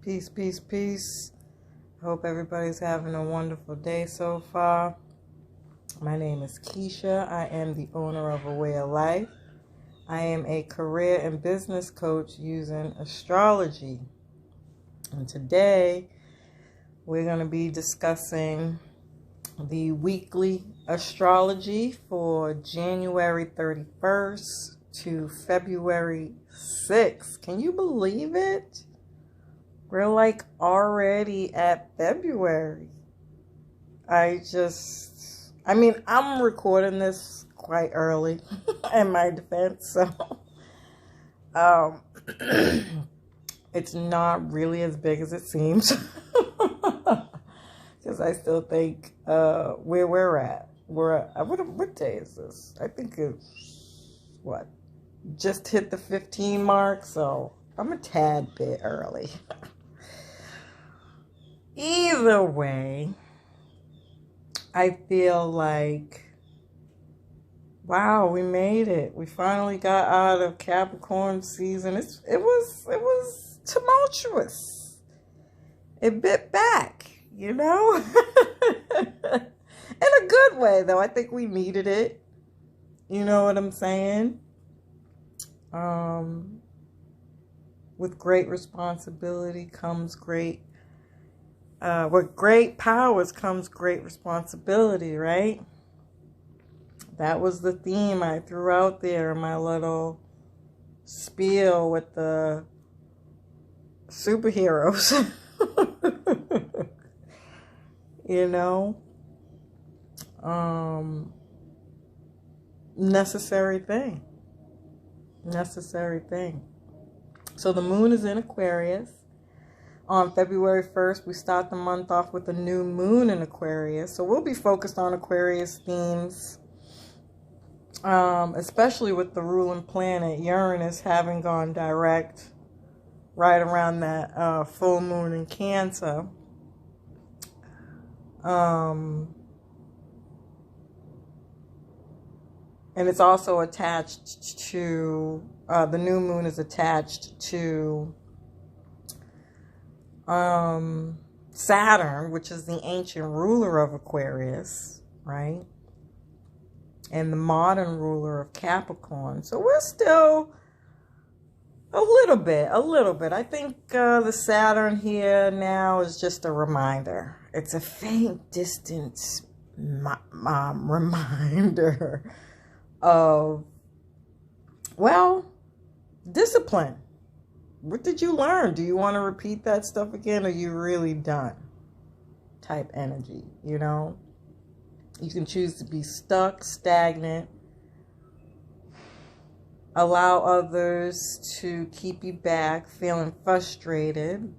Peace, peace, peace. Hope everybody's having a wonderful day so far. My name is Keisha. I am the owner of A Way of Life. I am a career and business coach using astrology. And today we're going to be discussing the weekly astrology for January 31st to February 6th. Can you believe it? We're like already at February. I'm recording this quite early in my defense, so it's not really as big as it seems. Because I still think where we're at. What day is this? I think it's just hit the 15 mark, so I'm a tad bit early. Either way, I feel like, wow, we made it. We finally got out of Capricorn season. It was tumultuous. It bit back, you know? In a good way, though. I think we needed it. You know what I'm saying? With great responsibility comes with great powers comes great responsibility, right? That was the theme I threw out there in my little spiel with the superheroes. You know? Necessary thing. So the moon is in Aquarius. On February 1st, we start the month off with a new moon in Aquarius. So we'll be focused on Aquarius themes, especially with the ruling planet Uranus having gone direct right around that full moon in Cancer. And it's also attached to, the new moon is attached to Saturn, which is the ancient ruler of Aquarius, right? And the modern ruler of Capricorn. So we're still a little bit. I think the Saturn here now is just a reminder. It's a faint distance reminder of, discipline. What did you learn? Do you want to repeat that stuff again? Or are you really done? Type energy, you know? You can choose to be stuck, stagnant, allow others to keep you back, feeling frustrated,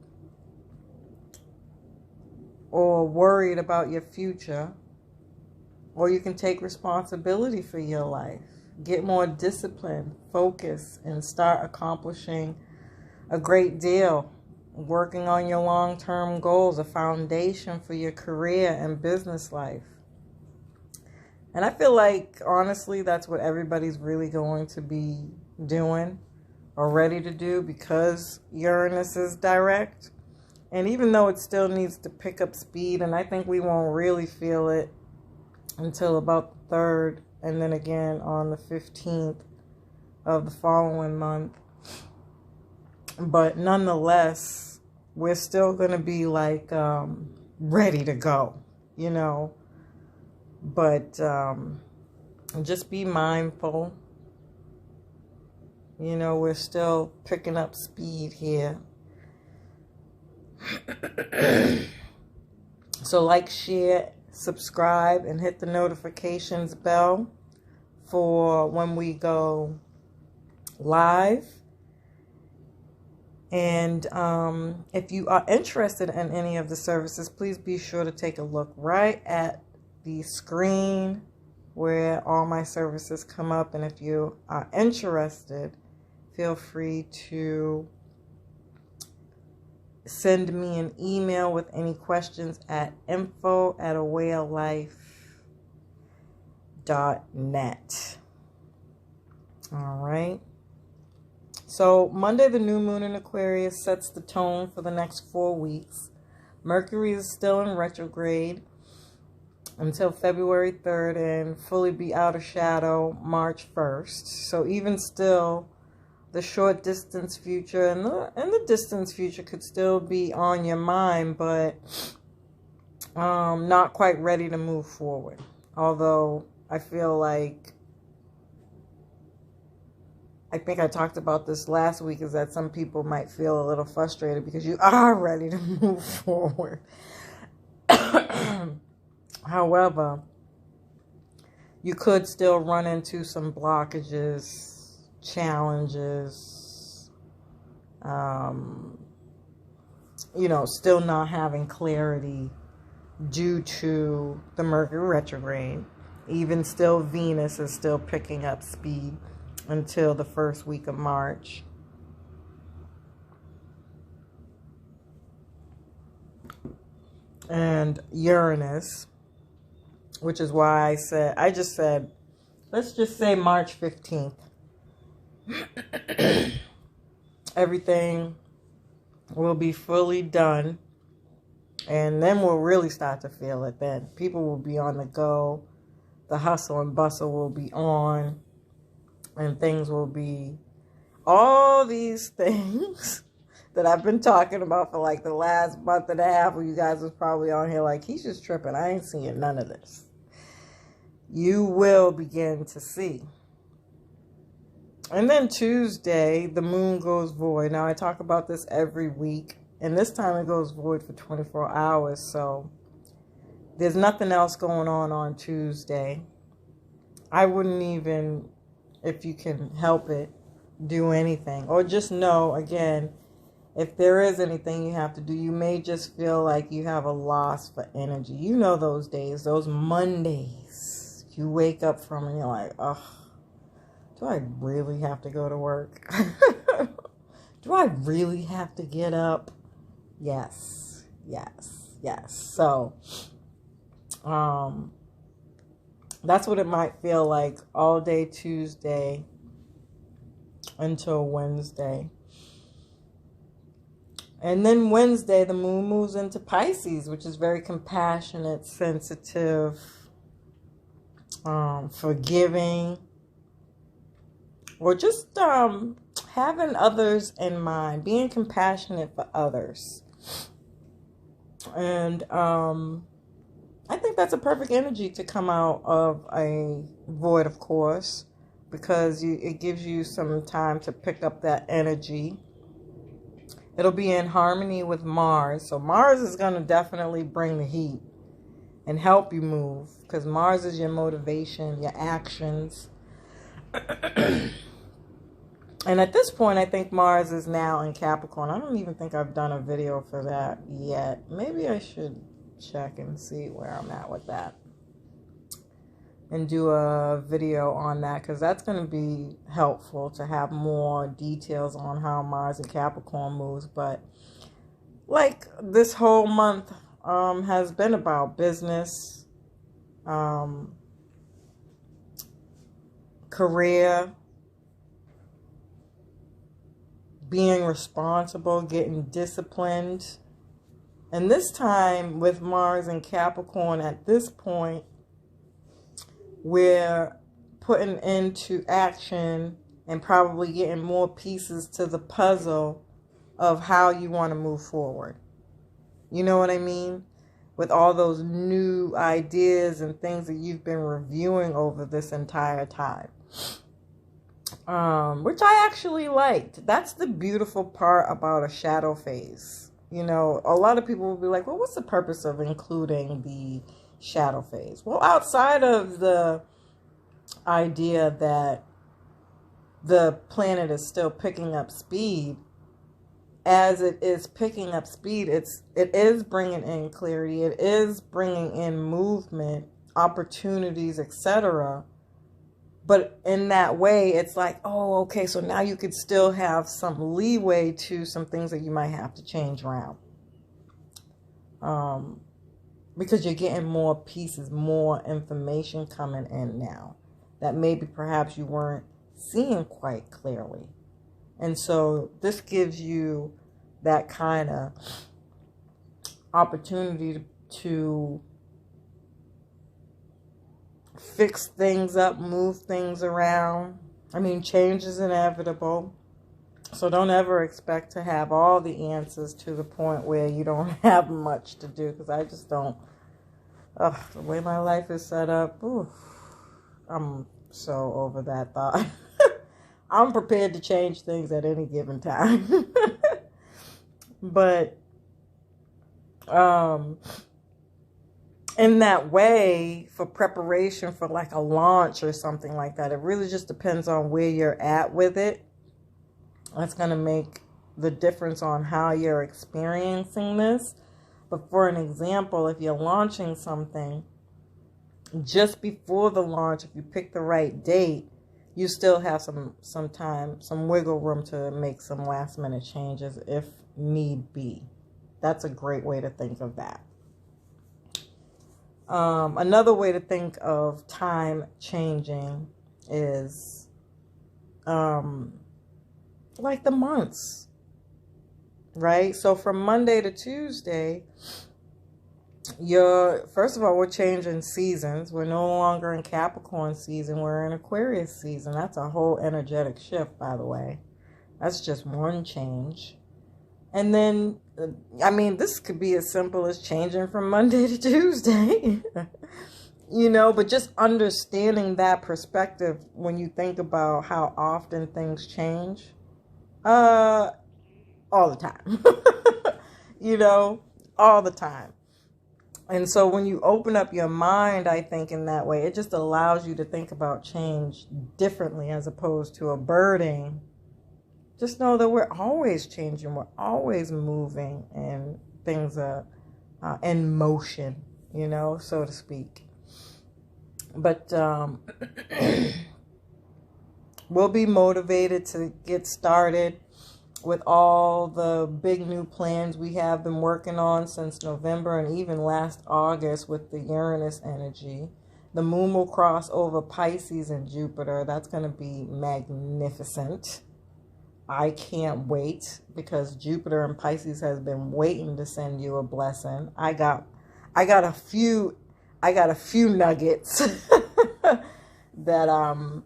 or worried about your future. Or you can take responsibility for your life, get more disciplined, focus, and start accomplishing a great deal, working on your long-term goals, a foundation for your career and business life. And I feel like, honestly, that's what everybody's really going to be doing or ready to do because Uranus is direct. And even though it still needs to pick up speed, and I think we won't really feel it until about the 3rd, and then again on the 15th of the following month. But nonetheless, we're still going to be like ready to go, you know. But just be mindful. You know, we're still picking up speed here. So like, share, subscribe, and hit the notifications bell for when we go live. And if you are interested in any of the services, please be sure to take a look right at the screen where all my services come up. And if you are interested, feel free to send me an email with any questions at info@awayoflife.net. All right. So Monday, the new moon in Aquarius sets the tone for the next 4 weeks. Mercury is still in retrograde until February 3rd and fully be out of shadow March 1st. So even still, the short distance future and the distance future could still be on your mind, but not quite ready to move forward. Although I feel like, I think I talked about this last week, is that some people might feel a little frustrated because you are ready to move forward. However, you could still run into some blockages, challenges, still not having clarity due to the Mercury retrograde. Even still, Venus is still picking up speed until the first week of March. And Uranus, which is why I just said, let's just say March 15th. Everything will be fully done. And then we'll really start to feel it then. People will be on the go. The hustle and bustle will be on. And things will be, all these things that I've been talking about for like the last month and a half, where you guys was probably on here like, he's just tripping. I ain't seeing none of this. You will begin to see. And then Tuesday, the moon goes void. Now, I talk about this every week. And this time it goes void for 24 hours. So there's nothing else going on Tuesday. I wouldn't even, if you can help it, do anything. Or just know, again, if there is anything you have to do, you may just feel like you have a loss for energy. You know those days, those Mondays, you wake up from and you're like, oh, do I really have to go to work? Do I really have to get up? Yes. So, that's what it might feel like all day Tuesday until Wednesday. And then Wednesday, the moon moves into Pisces, which is very compassionate, sensitive, forgiving, or just having others in mind, being compassionate for others. And I think that's a perfect energy to come out of a void, of course, because it gives you some time to pick up that energy. It'll be in harmony with Mars. So Mars is going to definitely bring the heat and help you move, because Mars is your motivation, your actions. And at this point, I think Mars is now in Capricorn. I don't even think I've done a video for that yet. Maybe I should check and see where I'm at with that and do a video on that, because that's going to be helpful to have more details on how Mars and Capricorn moves. But like this whole month has been about business, career, being responsible, getting disciplined. And this time with Mars and Capricorn, at this point, we're putting into action and probably getting more pieces to the puzzle of how you want to move forward. You know what I mean? With all those new ideas and things that you've been reviewing over this entire time. Which I actually liked. That's the beautiful part about a shadow phase. You know, a lot of people will be like, well, what's the purpose of including the shadow phase? Well, outside of the idea that the planet is still picking up speed, as it is picking up speed, it is bringing in clarity, it is bringing in movement, opportunities, etc. But in that way, it's like, oh, okay, so now you could still have some leeway to some things that you might have to change around. Because you're getting more pieces, more information coming in now that maybe perhaps you weren't seeing quite clearly. And so this gives you that kind of opportunity to fix things up, move things around. I mean, change is inevitable. So don't ever expect to have all the answers to the point where you don't have much to do. Because I just don't. The way my life is set up, I'm so over that thought. I'm prepared to change things at any given time. But in that way, for preparation for like a launch or something like that, it really just depends on where you're at with it. That's going to make the difference on how you're experiencing this. But for an example, if you're launching something, just before the launch, if you pick the right date, you still have some time, some wiggle room to make some last minute changes if need be. That's a great way to think of that. Another way to think of time changing is like the months, right? So from Monday to Tuesday, first of all, we're changing seasons. We're no longer in Capricorn season. We're in Aquarius season. That's a whole energetic shift, by the way. That's just one change. And then, I mean, this could be as simple as changing from Monday to Tuesday, but just understanding that perspective when you think about how often things change, all the time, all the time. And so when you open up your mind, I think in that way, it just allows you to think about change differently as opposed to a burden. Just know that we're always changing. We're always moving, and things are in motion, so to speak. But we'll be motivated to get started with all the big new plans we have been working on since November and even last August with the Uranus energy. The moon will cross over Pisces and Jupiter. That's going to be magnificent. I can't wait because Jupiter and Pisces has been waiting to send you a blessing. I got a few nuggets that are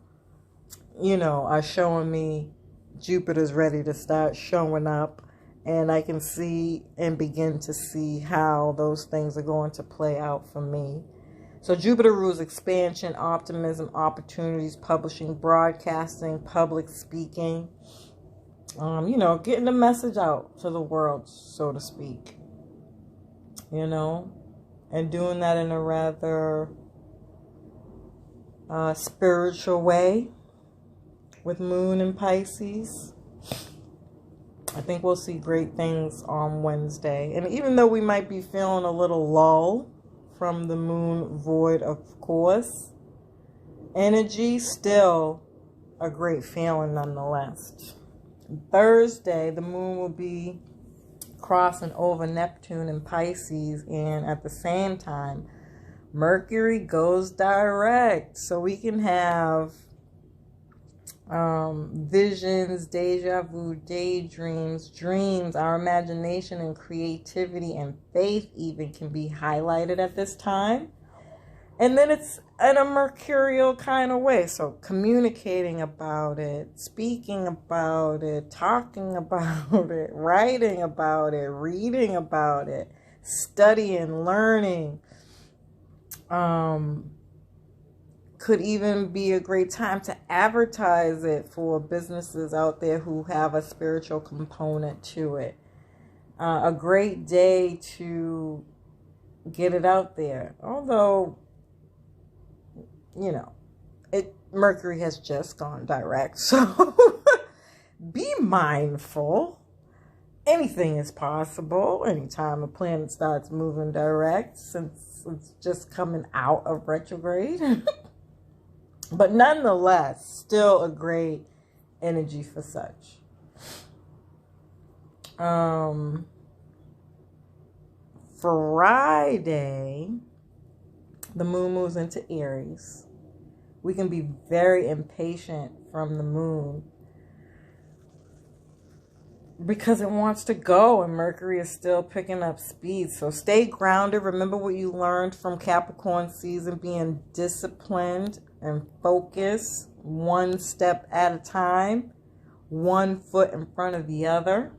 showing me Jupiter's ready to start showing up, and I can see and begin to see how those things are going to play out for me. So Jupiter rules expansion, optimism, opportunities, publishing, broadcasting, public speaking. Getting the message out to the world, so to speak, and doing that in a rather spiritual way with Moon and Pisces. I think we'll see great things on Wednesday. And even though we might be feeling a little lull from the Moon void, of course, energy, still a great feeling nonetheless. Thursday, the moon will be crossing over Neptune and Pisces, and at the same time, Mercury goes direct. So we can have visions, deja vu, daydreams, dreams. Our imagination and creativity and faith even can be highlighted at this time. And then it's in a mercurial kind of way. So communicating about it, speaking about it, talking about it, writing about it, reading about it, studying, learning. Could even be a great time to advertise it for businesses out there who have a spiritual component to it. A great day to get it out there. Although, Mercury has just gone direct, so be mindful. Anything is possible anytime a planet starts moving direct, since it's just coming out of retrograde. But nonetheless, still a great energy for such. Friday, the moon moves into Aries. We can be very impatient from the moon. because it wants to go, and Mercury is still picking up speed. So stay grounded. Remember what you learned from Capricorn season, being disciplined and focused, one step at a time, one foot in front of the other,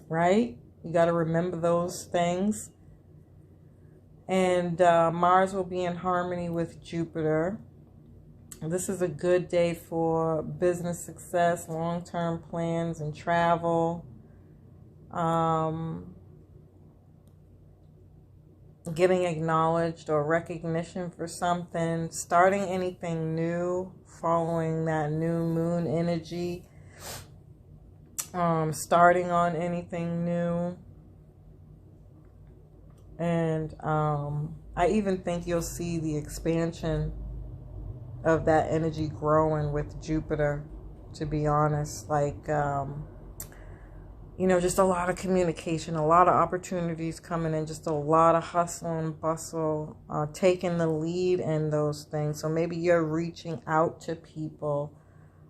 right? You got to remember those things. And Mars will be in harmony with Jupiter. This is a good day for business success, long-term plans, and travel. Getting acknowledged or recognition for something, starting anything new, following that new moon energy, starting on anything new. And I even think you'll see the expansion of that energy growing with Jupiter, to be honest. Like, just a lot of communication, a lot of opportunities coming in, just a lot of hustle and bustle, taking the lead in those things. So maybe you're reaching out to people,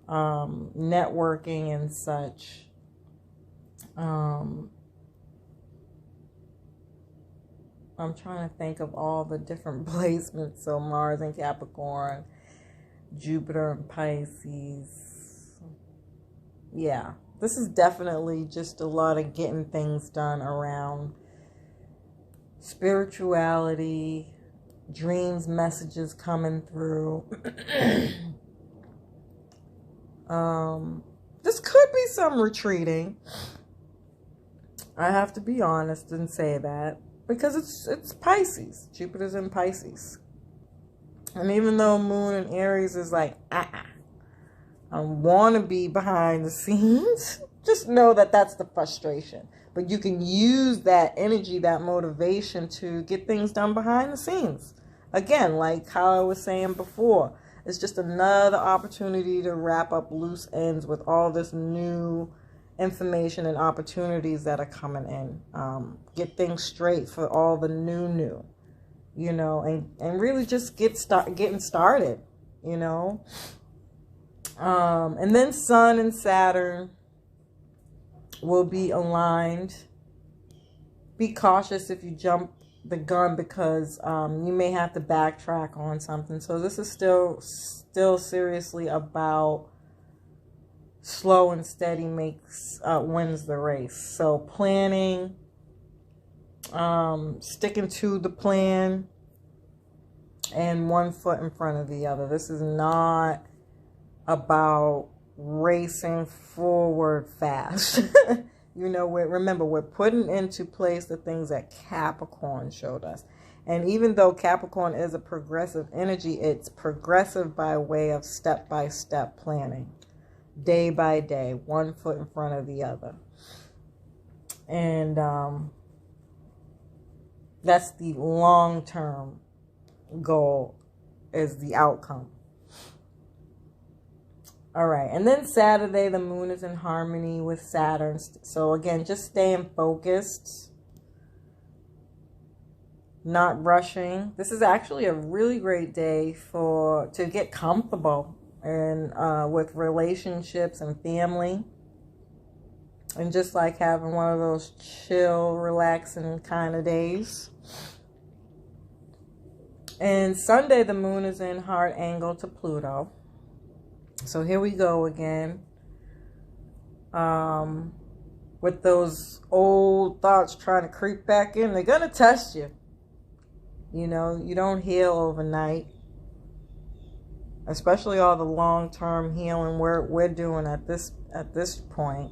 networking and such. I'm trying to think of all the different placements. So Mars and Capricorn, Jupiter and Pisces. Yeah, this is definitely just a lot of getting things done around spirituality, dreams, messages coming through. This could be some retreating. I have to be honest and say that, because it's Pisces. Jupiter's in Pisces. And even though Moon in Aries is like, I want to be behind the scenes, just know that that's the frustration. But you can use that energy, that motivation to get things done behind the scenes. Again, like how I was saying before, it's just another opportunity to wrap up loose ends with all this new information and opportunities that are coming in. Get things straight for all the new. And really just getting started, and then Sun and Saturn will be aligned. Be cautious if you jump the gun, because you may have to backtrack on something. So this is still seriously about slow and steady wins the race. So planning, sticking to the plan, and one foot in front of the other. This is not about racing forward fast. Remember, we're putting into place the things that Capricorn showed us. And even though Capricorn is a progressive energy, it's progressive by way of step-by-step planning, day by day, one foot in front of the other. And that's the long-term goal, is the outcome. All right. And then Saturday, the moon is in harmony with Saturn. So again, just staying focused, not rushing. This is actually a really great day to get comfortable and with relationships and family. And just like having one of those chill, relaxing kind of days. And Sunday, the moon is in hard angle to Pluto. So here we go again. With those old thoughts trying to creep back in. They're going to test you. You don't heal overnight. Especially all the long-term healing we're doing at this point.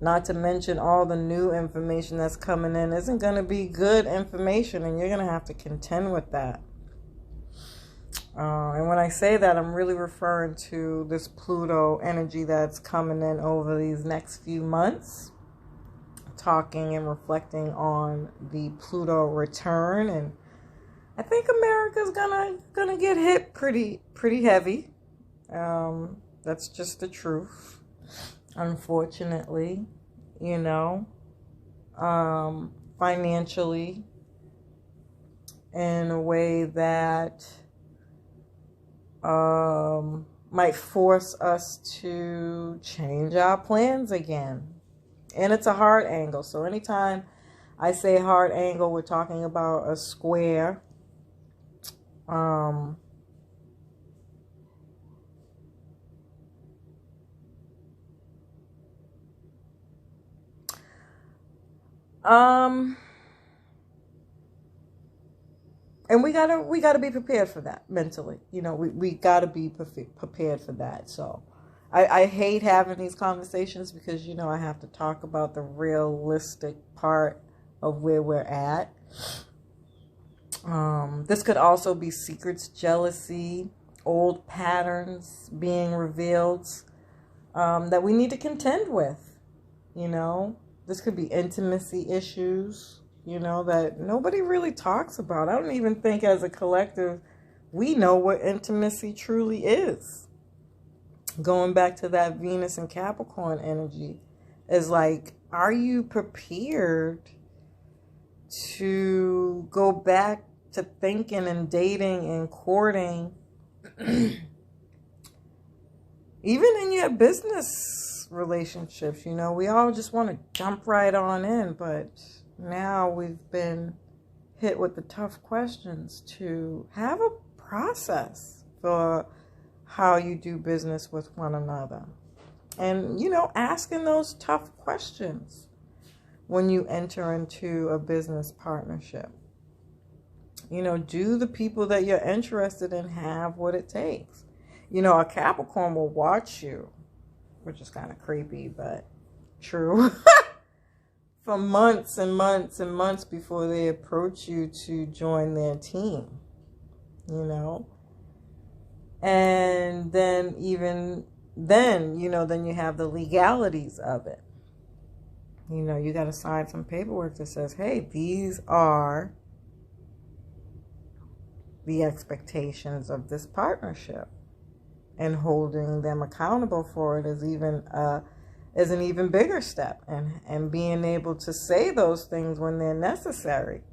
Not to mention all the new information that's coming in isn't going to be good information, and you're going to have to contend with that. And when I say that, I'm really referring to this Pluto energy that's coming in over these next few months. Talking and reflecting on the Pluto return, and I think America's gonna get hit pretty heavy. That's just the truth. Unfortunately, financially, in a way that might force us to change our plans again. And it's a hard angle. So anytime I say hard angle, we're talking about a square. And we gotta be prepared for that mentally. You know, we gotta be prepared for that. So I hate having these conversations because, you know, I have to talk about the realistic part of where we're at. This could also be secrets, jealousy, old patterns being revealed that we need to contend with. You know, this could be intimacy issues, you know, that nobody really talks about. I don't even think as a collective we know what intimacy truly is. Going back to that Venus and Capricorn energy is like, are you prepared to go back to thinking and dating and courting, even in your business relationships? You know, we all just want to jump right on in, but now we've been hit with the tough questions to have a process for how you do business with one another. And, you know, asking those tough questions when you enter into a business partnership. You know, do the people that you're interested in have what it takes? You know, a Capricorn will watch you, which is kind of creepy, but true, for months and months and months before they approach you to join their team, you know. And then even then, you know, then you have the legalities of it. You know, you got to sign some paperwork that says, hey, these are the expectations of this partnership. And holding them accountable for it is an even bigger step. And being able to say those things when they're necessary.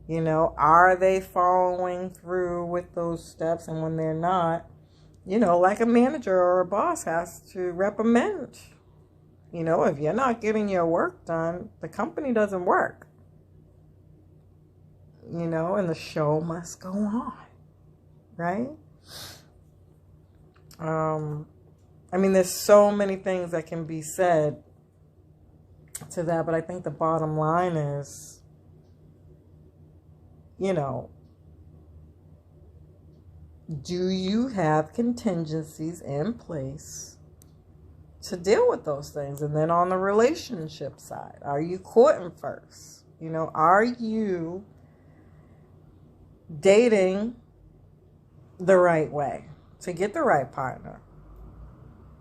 You know, are they following through with those steps? And when they're not, you know, like a manager or a boss has to recommend. You know, if you're not getting your work done, the company doesn't work. You know, and the show must go on, right? I mean, there's so many things that can be said to that, but I think the bottom line is, you know, do you have contingencies in place to deal with those things? And then on the relationship side, are you courting first? You know, are you dating the right way to get the right partner?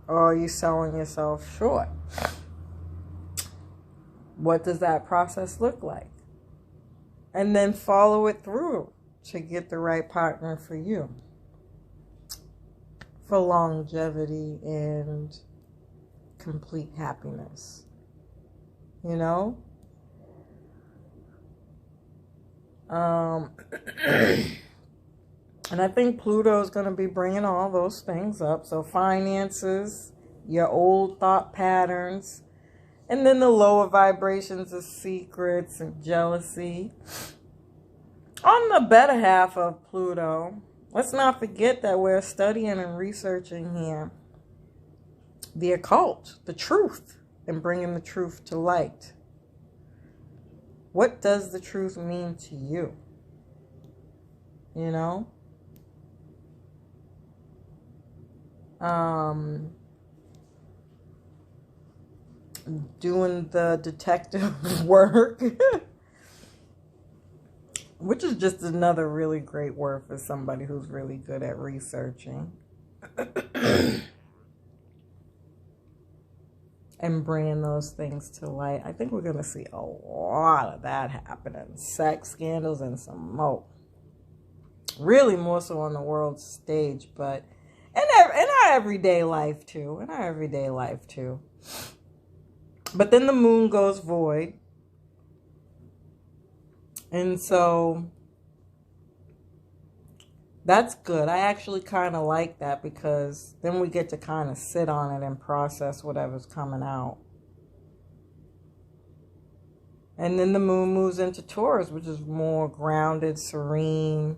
Or are you selling yourself short? What does that process look like? And then follow it through to get the right partner for you, for longevity and complete happiness. You know? And I think Pluto is going to be bringing all those things up. So finances, your old thought patterns, and then the lower vibrations of secrets and jealousy. On the better half of Pluto, let's not forget that we're studying and researching here the occult, the truth, and bringing the truth to light. What does the truth mean to you? You know? Doing the detective work, which is just another really great word for somebody who's really good at researching and bringing those things to light. I think we're going to see a lot of that happening. Sex scandals and some more. Really more so on the world stage, but in our everyday life too. But then the moon goes void. And so That's good. I actually kind of like that because then we get to kind of sit on it and process whatever's coming out. And then the moon moves into Taurus, which is more grounded, serene,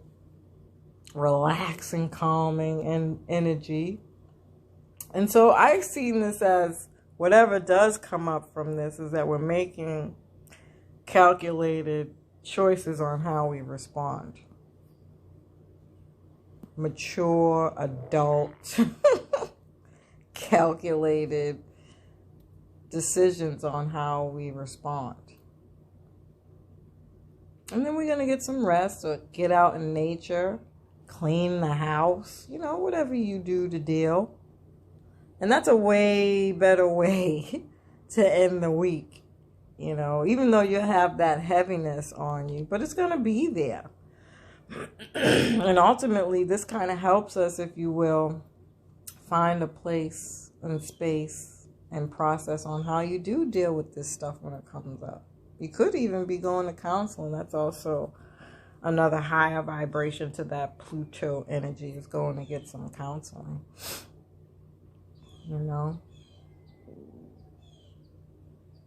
relaxing, calming and energy. And so I've seen this as whatever does come up from this is that we're making calculated choices on how we respond. Mature, adult, calculated decisions on how we respond. And then we're going to get some rest or get out in nature, clean the house, whatever you do to deal. And that's a way better way to end the week, even though you have that heaviness on you, but it's going to be there. And ultimately, this kind of helps us, if you will, find a place and space and process on how you do deal with this stuff when it comes up. You could even be going to counseling. That's also another higher vibration to that Pluto energy, is going to get some counseling.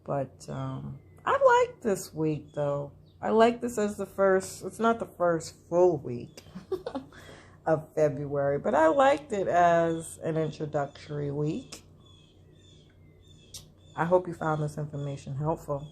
But I like this week, though. I like this as it's not the first full week of February, but I liked it as an introductory week. I hope you found this information helpful.